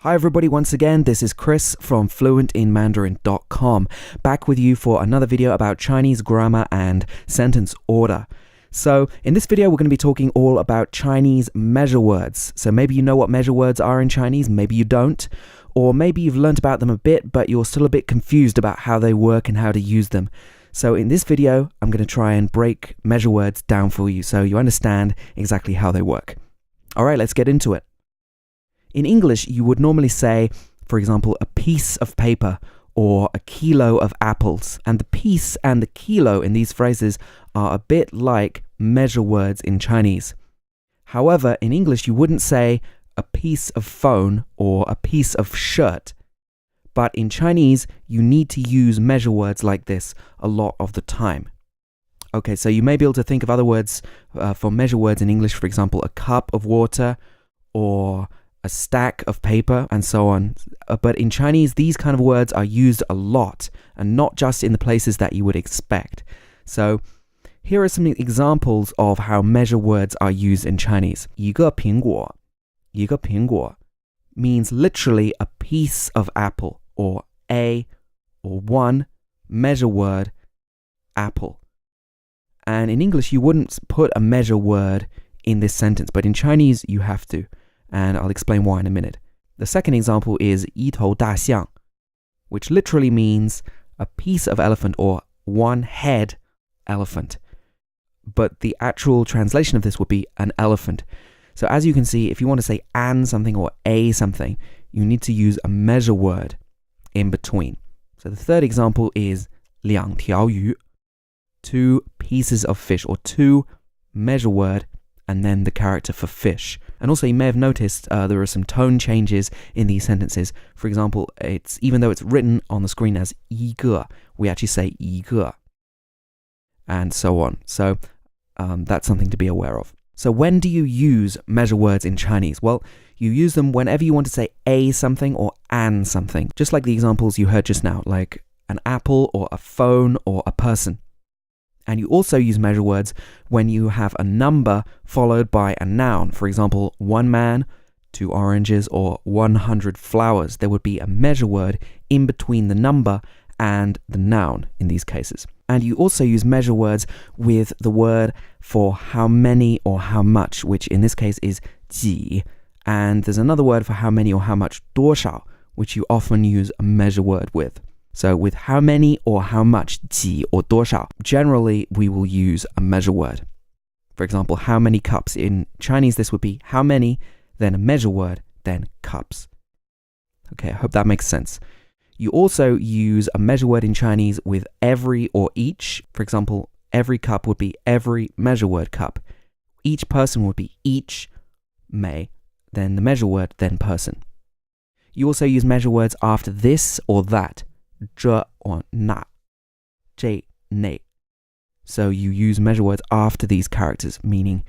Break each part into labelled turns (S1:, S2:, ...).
S1: Hi everybody, once again, this is Chris from fluentinmandarin.com, back with you for another video about Chinese grammar and sentence order. So in this video, we're going to be talking all about Chinese measure words. So maybe you know what measure words are in Chinese, maybe you don't, or maybe you've learnt about them a bit, but you're still a bit confused about how they work and how to use them. So in this video, I'm going to try and break measure words down for you so you understand exactly how they work. All right, let's get into it. In English, you would normally say, for example, a piece of paper or a kilo of apples. And the piece and the kilo in these phrases are a bit like measure words in Chinese. However, in English, you wouldn't say a piece of phone or a piece of shirt. But in Chinese, you need to use measure words like this a lot of the time. Okay, so you may be able to think of other words for measure words in English, for example, a cup of water or a stack of paper, and so on. But in Chinese, these kind of words are used a lot, and not just in the places that you would expect. So here are some examples of how measure words are used in Chinese. 一个苹果means literally a piece of apple, or a, or one, measure word, apple. And in English, you wouldn't put a measure word in this sentence, but in Chinese, you have to. And I'll explain why in a minute. The second example is 一头大象, which literally means a piece of elephant or one head elephant. But the actual translation of this would be an elephant. So as you can see, if you want to say an something or a something, you need to use a measure word in between. So the third example is 两条鱼, two pieces of fish, or two measure word and then the character for fish. And also you may have noticed there are some tone changes in these sentences. For example, even though it's written on the screen as 一个, we actually say 一个, and so on. So that's something to be aware of. So when do you use measure words in Chinese? Well, you use them whenever you want to say a something or an something, just like the examples you heard just now, like an apple or a phone or a person. And you also use measure words when you have a number followed by a noun. For example, 1 man, 2 oranges, or 100 flowers. There would be a measure word in between the number and the noun in these cases. And you also use measure words with the word for how many or how much, which in this case is 几. And there's another word for how many or how much, 多少, which you often use a measure word with. So with how many or how much, 几 or 多少, generally we will use a measure word. For example, how many cups? In Chinese, this would be how many, then a measure word, then cups. Okay, I hope that makes sense. You also use a measure word in Chinese with every or each. For example, every cup would be every measure word cup. Each person would be each, 每, then the measure word, then person. You also use measure words after this or that. 这 or 那, 这 那. So you use measure words after these characters, meaning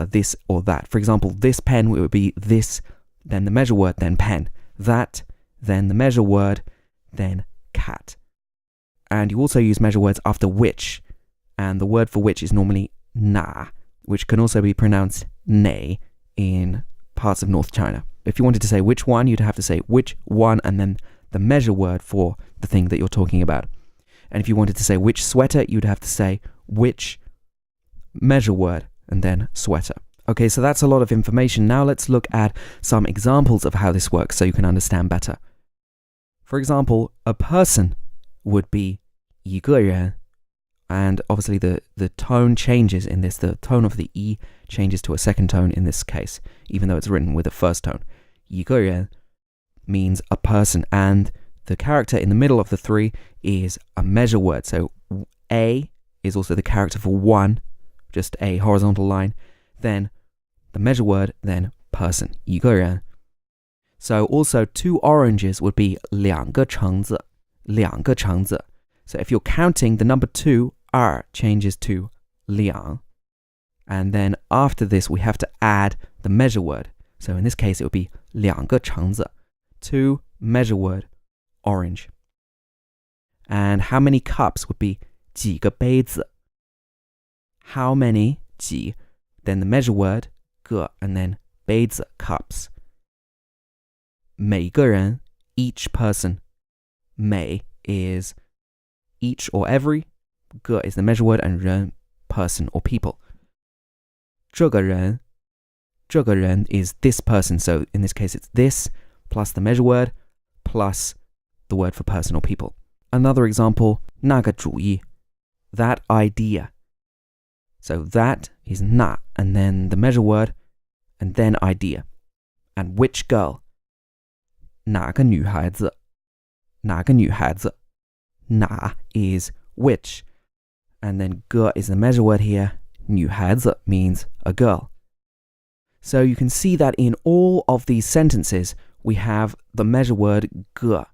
S1: this or that. For example, this pen would be this, then the measure word, then pen. That, then the measure word, then cat. And you also use measure words after which, and the word for which is normally 那, which can also be pronounced 内 in parts of North China. If you wanted to say which one, you'd have to say which one and then the measure word for the thing that you're talking about. And if you wanted to say which sweater, you'd have to say which measure word and then sweater. Okay, so that's a lot of information. Now let's look at some examples of how this works so you can understand better. For example, a person would be 一个人, and obviously the tone changes in this. The tone of the E changes to a second tone in this case, even though it's written with a first tone. 一个人 means a person, and the character in the middle of the three is a measure word. So a is also the character for one, just a horizontal line, then the measure word, then person, 一个人. So also 2 oranges would be 两个橙子, 两个橙子. So if you're counting, the number 2, 2 changes to 两. And then after this, we have to add the measure word. So in this case, it would be 两个橙子. 2 measure word, orange. And how many cups would be 几个杯子. How many, 几, then the measure word, 个, and then 杯子, cups. 每个人 each person. 每 is each or every. 个 is the measure word, and 人 person or people. 这个人 is this person. So in this case, it's this plus the measure word plus the word for person or people. Another example, 那个主意 that idea. So that is 那 and then the measure word and then idea. And which girl? 哪个女孩子哪个女孩子哪 is which. And then 个 is the measure word here. 女孩子 means a girl. So you can see that in all of these sentences, we have the measure word 个,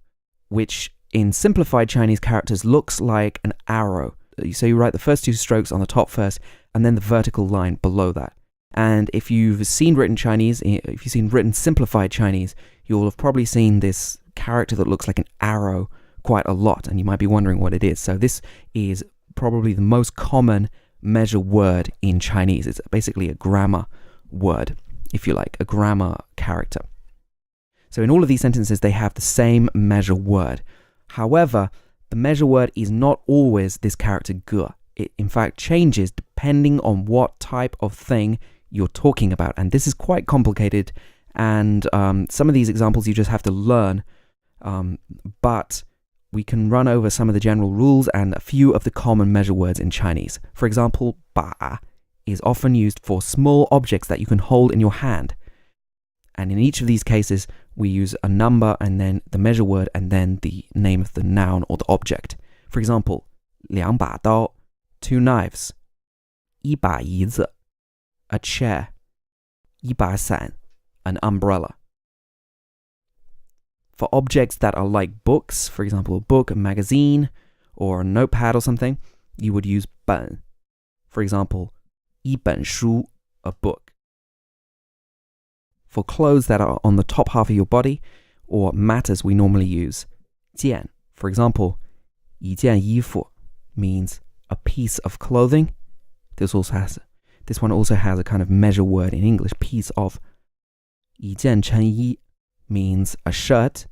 S1: which in simplified Chinese characters looks like an arrow. So you write the first two strokes on the top first, and then the vertical line below that. And if you've seen written Chinese, if you've seen written simplified Chinese, you'll have probably seen this character that looks like an arrow quite a lot, and you might be wondering what it is. So this is probably the most common measure word in Chinese. It's basically a grammar word, if you like, a grammar character. So in all of these sentences, they have the same measure word. However, the measure word is not always this character 个. It in fact changes depending on what type of thing you're talking about. And this is quite complicated, and some of these examples you just have to learn. But we can run over some of the general rules and a few of the common measure words in Chinese. For example, 把 is often used for small objects that you can hold in your hand. And in each of these cases, we use a number and then the measure word and then the name of the noun or the object. For example, 两把刀, 2 knives. 一把椅子, a chair. 一把伞, an umbrella. For objects that are like books, for example, a book, a magazine, or a notepad or something, you would use 本. For example, 一本书, a book. For clothes that are on the top half of your body, or matters, we normally use 件. For example, 一件衣服 means a piece of clothing. This one also has a kind of measure word in English, piece of. 一件衬衣 means a shirt.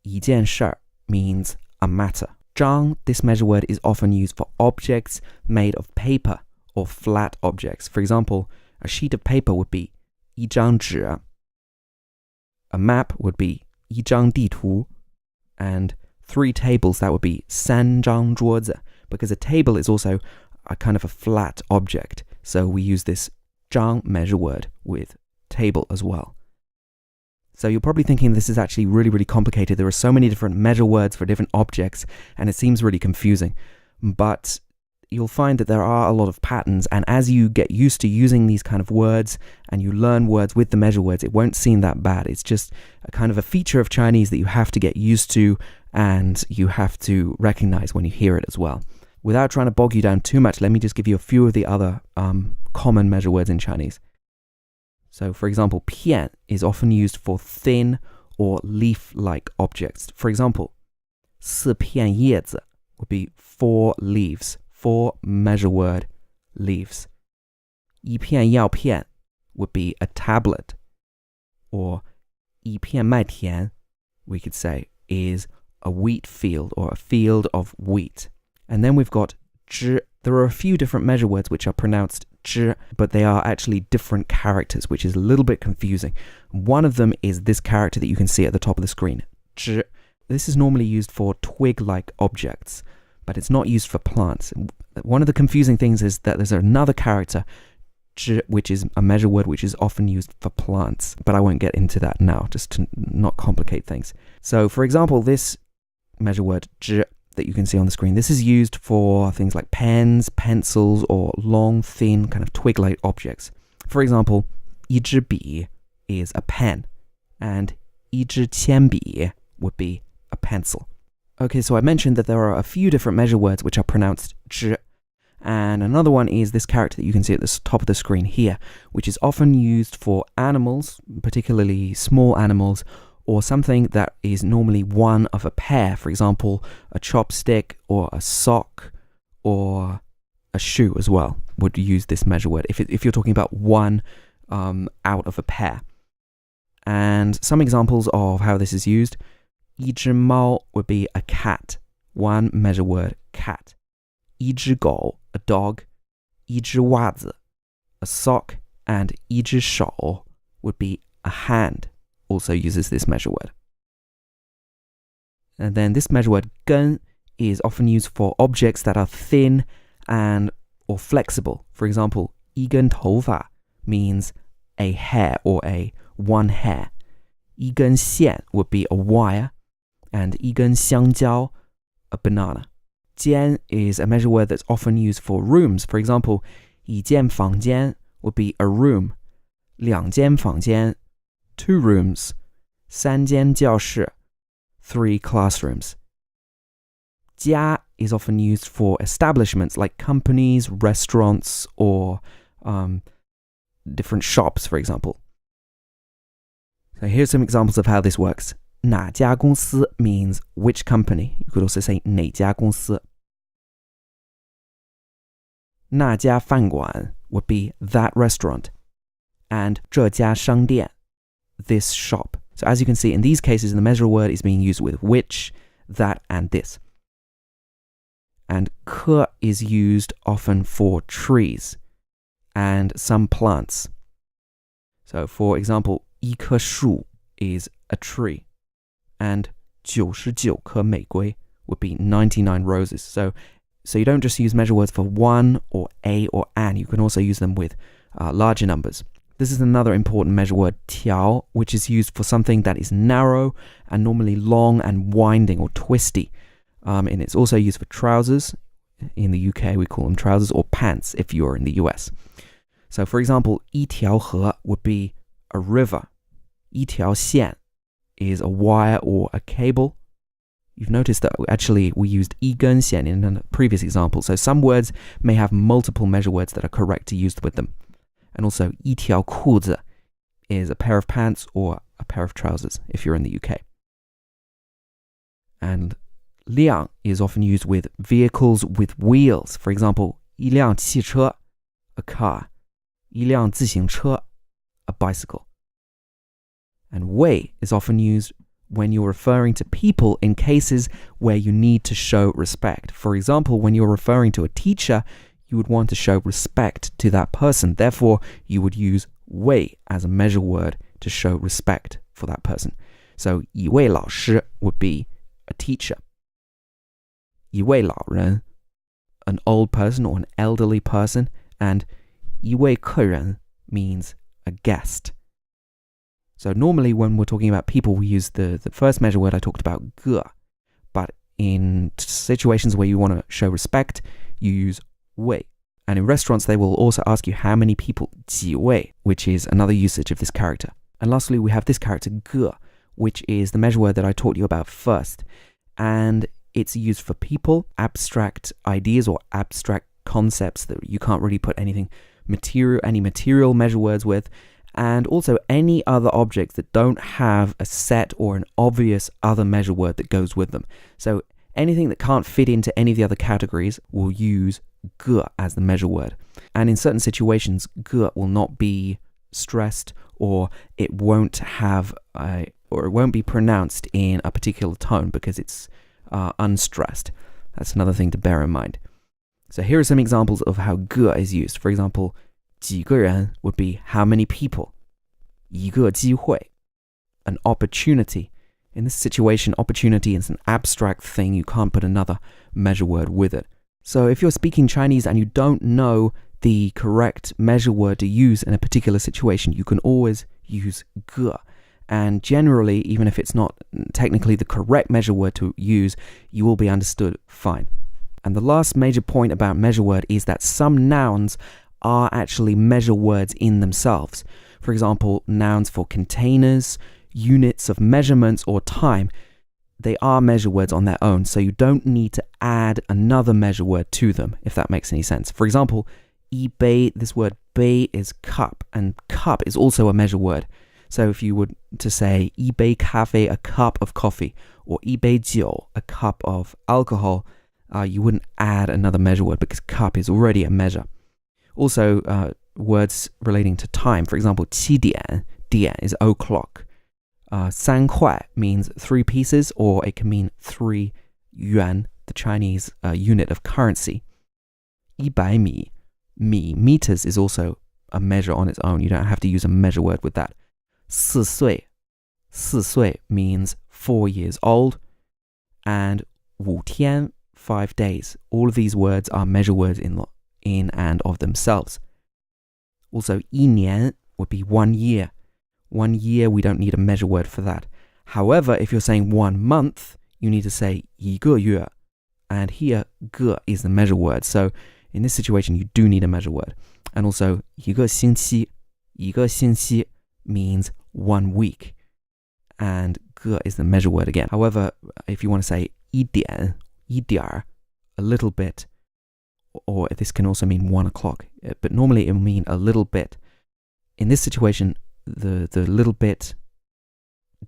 S1: 一件事儿 means a matter. 张, this measure word is often used for objects made of paper or flat objects. For example, a sheet of paper would be 一张纸. A map would be 一张地图. And 3 tables, that would be 三张桌子, because a table is also a kind of a flat object. So we use this 张 measure word with table as well. So you're probably thinking this is actually really, really complicated. There are so many different measure words for different objects, and it seems really confusing. But you'll find that there are a lot of patterns, and as you get used to using these kind of words and you learn words with the measure words, it won't seem that bad. It's just a kind of a feature of Chinese that you have to get used to and you have to recognize when you hear it as well. Without trying to bog you down too much, let me just give you a few of the other common measure words in Chinese. So, for example, 片 is often used for thin or leaf-like objects. For example, 4片叶子 would be 4 leaves. 4 measure word leaves. 一片药片 would be a tablet. Or 一片麦田, we could say, is a wheat field or a field of wheat. And then we've got 知. There are a few different measure words which are pronounced 知, but they are actually different characters, which is a little bit confusing. One of them is this character that you can see at the top of the screen, 知. This is normally used for twig-like objects, but it's not used for plants. One of the confusing things is that there's another character, 知, which is a measure word which is often used for plants, but I won't get into that now, just to not complicate things. So, for example, this measure word 知 that you can see on the screen, this is used for things like pens, pencils, or long, thin, kind of twig-like objects. For example, 一支笔 is a pen, and 一支铅笔 would be a pencil. Okay, so I mentioned that there are a few different measure words which are pronounced 知, and another one is this character that you can see at the top of the screen here, which is often used for animals, particularly small animals, or something that is normally one of a pair. For example, a chopstick or a sock or a shoe as well would use this measure word if you're talking about one out of a pair. And some examples of how this is used. 一只猫 would be a cat. One measure word, cat. 一只狗, a dog. 一只袜子, a sock. And 一只手 would be a hand. Also uses this measure word. And then this measure word 根 is often used for objects that are thin and or flexible. For example, 一根头发 means a hair or a one hair. 一根线 would be a wire, and 一根香蕉 a banana. 间 is a measure word that's often used for rooms. For example, 一间房间 would be a room. 两间房间 two rooms. 三间教室 three classrooms. 家 is often used for establishments like companies, restaurants, or different shops, for example. So here's some examples of how this works. 哪家公司 means which company. You could also say 哪家公司. 那家饭馆 would be that restaurant. And 这家商店 this shop. So as you can see, in these cases, the measure word is being used with which, that, and this. And 棵 is used often for trees and some plants. So for example, 一棵树 is a tree, and 99棵玫瑰 would be 99 roses. So you don't just use measure words for one or a or an. You can also use them with larger numbers. This is another important measure word, 条, which is used for something that is narrow and normally long and winding or twisty. And it's also used for trousers. In the UK, we call them trousers, or pants if you're in the US. So for example, 一条河 would be a river. 一条线 is a wire or a cable. You've noticed that actually we used 一根线 in a previous example. So some words may have multiple measure words that are correct to use with them. And also 一条裤子 is a pair of pants or a pair of trousers if you're in the UK. And 辆 is often used with vehicles with wheels. For example, 一辆汽车 a car. 一辆自行车 a bicycle. And 位 is often used when you're referring to people in cases where you need to show respect. For example, when you're referring to a teacher, you would want to show respect to that person. Therefore, you would use 位 as a measure word to show respect for that person. So 一位老师 would be a teacher. 一位老人 an old person or an elderly person. And 一位客人 means a guest. So normally when we're talking about people, we use the first measure word I talked about, 个. But in situations where you want to show respect, you use 位. And in restaurants, they will also ask you how many people, 几位, which is another usage of this character. And lastly, we have this character, 个, which is the measure word that I taught you about first. And it's used for people, abstract ideas or abstract concepts that you can't really put any material measure words with. And also any other objects that don't have a set or an obvious other measure word that goes with them. So anything that can't fit into any of the other categories will use 个 as the measure word. And in certain situations, 个 will not be stressed, or it won't be pronounced in a particular tone because it's unstressed. That's another thing to bear in mind. So here are some examples of how 个 is used. For example, 几个人 would be how many people. 一个机会 an opportunity. In this situation, opportunity is an abstract thing. You can't put another measure word with it. So if you're speaking Chinese and you don't know the correct measure word to use in a particular situation, you can always use 个. And generally, even if it's not technically the correct measure word to use, you will be understood fine. And the last major point about measure word is that some nouns are actually measure words in themselves. For example, nouns for containers, units of measurements, or time, they are measure words on their own, so you don't need to add another measure word to them, if that makes any sense. For example, 一杯, this word 杯 is cup, and cup is also a measure word. So if you were to say 一杯咖啡, a cup of coffee, or 一杯酒, a cup of alcohol, you wouldn't add another measure word because cup is already a measure. Also, words relating to time. For example, 七点 is o'clock. 三块 means 3 pieces, or it can mean 3 yuan, the Chinese unit of currency. 100米, meters is also a measure on its own. You don't have to use a measure word with that. 4岁 means 4 years old. And 5天, 5 days. All of these words are measure words in and of themselves. Also, 1年 would be 1 year. 1 year, we don't need a measure word for that. However, if you're saying 1 month, you need to say 一个月. And here, 个 is the measure word. So in this situation, you do need a measure word. And also, 一个星期means 1 week. And 个 is the measure word again. However, if you want to say 一点, a little bit, or this can also mean 1 o'clock, but normally it will mean a little bit. In this situation, the little bit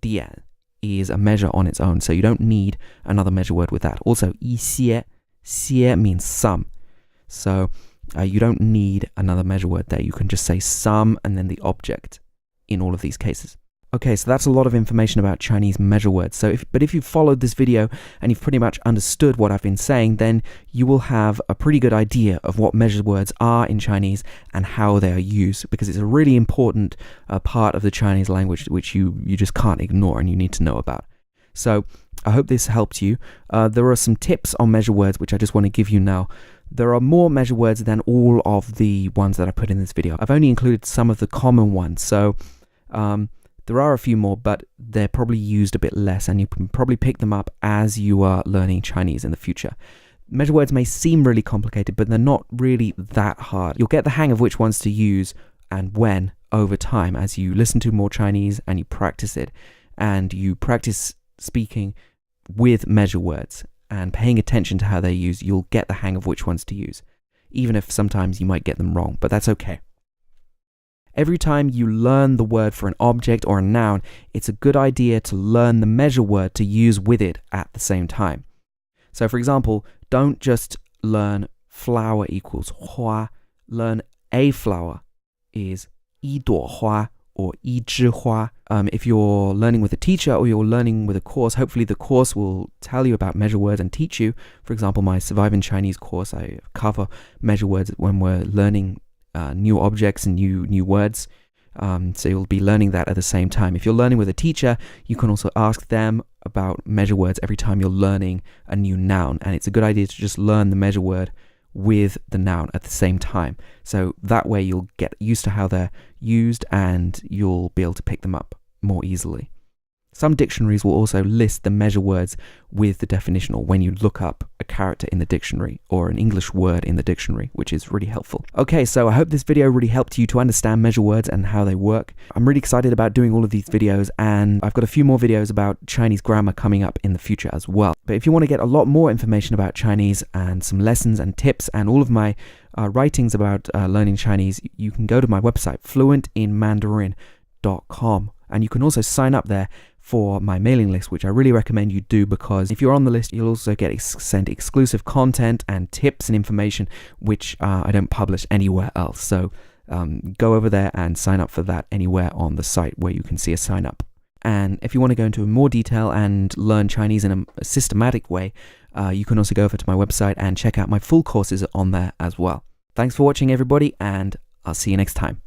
S1: 点 is a measure on its own, so you don't need another measure word with that. Also, 一些 means some, so you don't need another measure word there. You can just say some and then the object in all of these cases. Okay, so that's a lot of information about Chinese measure words. So if you've followed this video and you've pretty much understood what I've been saying, then you will have a pretty good idea of what measure words are in Chinese and how they are used, because it's a really important part of the Chinese language which you just can't ignore and you need to know about. So I hope this helped you. There are some tips on measure words which I just want to give you now. There are more measure words than all of the ones that I put in this video. I've only included some of the common ones, so there are a few more, but they're probably used a bit less, and you can probably pick them up as you are learning Chinese in the future. Measure words may seem really complicated, but they're not really that hard. You'll get the hang of which ones to use and when over time as you listen to more Chinese and you practice it, and you practice speaking with measure words and paying attention to how they're used. You'll get the hang of which ones to use, even if sometimes you might get them wrong, but that's okay. Every time you learn the word for an object or a noun, it's a good idea to learn the measure word to use with it at the same time. So for example, don't just learn flower equals 花. Learn a flower is 一朵花 or 一枝花. If you're learning with a teacher or you're learning with a course, hopefully the course will tell you about measure words and teach you. For example, my Surviving Chinese course, I cover measure words when we're learning new objects and new words, so you'll be learning that at the same time. If you're learning with a teacher, you can also ask them about measure words every time you're learning a new noun, and it's a good idea to just learn the measure word with the noun at the same time, so that way you'll get used to how they're used and you'll be able to pick them up more easily. Some dictionaries will also list the measure words with the definition, or when you look up a character in the dictionary or an English word in the dictionary, which is really helpful. Okay, so I hope this video really helped you to understand measure words and how they work. I'm really excited about doing all of these videos, and I've got a few more videos about Chinese grammar coming up in the future as well. But if you want to get a lot more information about Chinese and some lessons and tips and all of my writings about learning Chinese, you can go to my website, fluentinmandarin.com, and you can also sign up there for my mailing list, which I really recommend you do, because if you're on the list, you'll also get sent exclusive content and tips and information which I don't publish anywhere else. So go over there and sign up for that anywhere on the site where you can see a sign up. And if you want to go into more detail and learn Chinese in a systematic way, you can also go over to my website and check out my full courses on there as well. Thanks for watching, everybody, and I'll see you next time.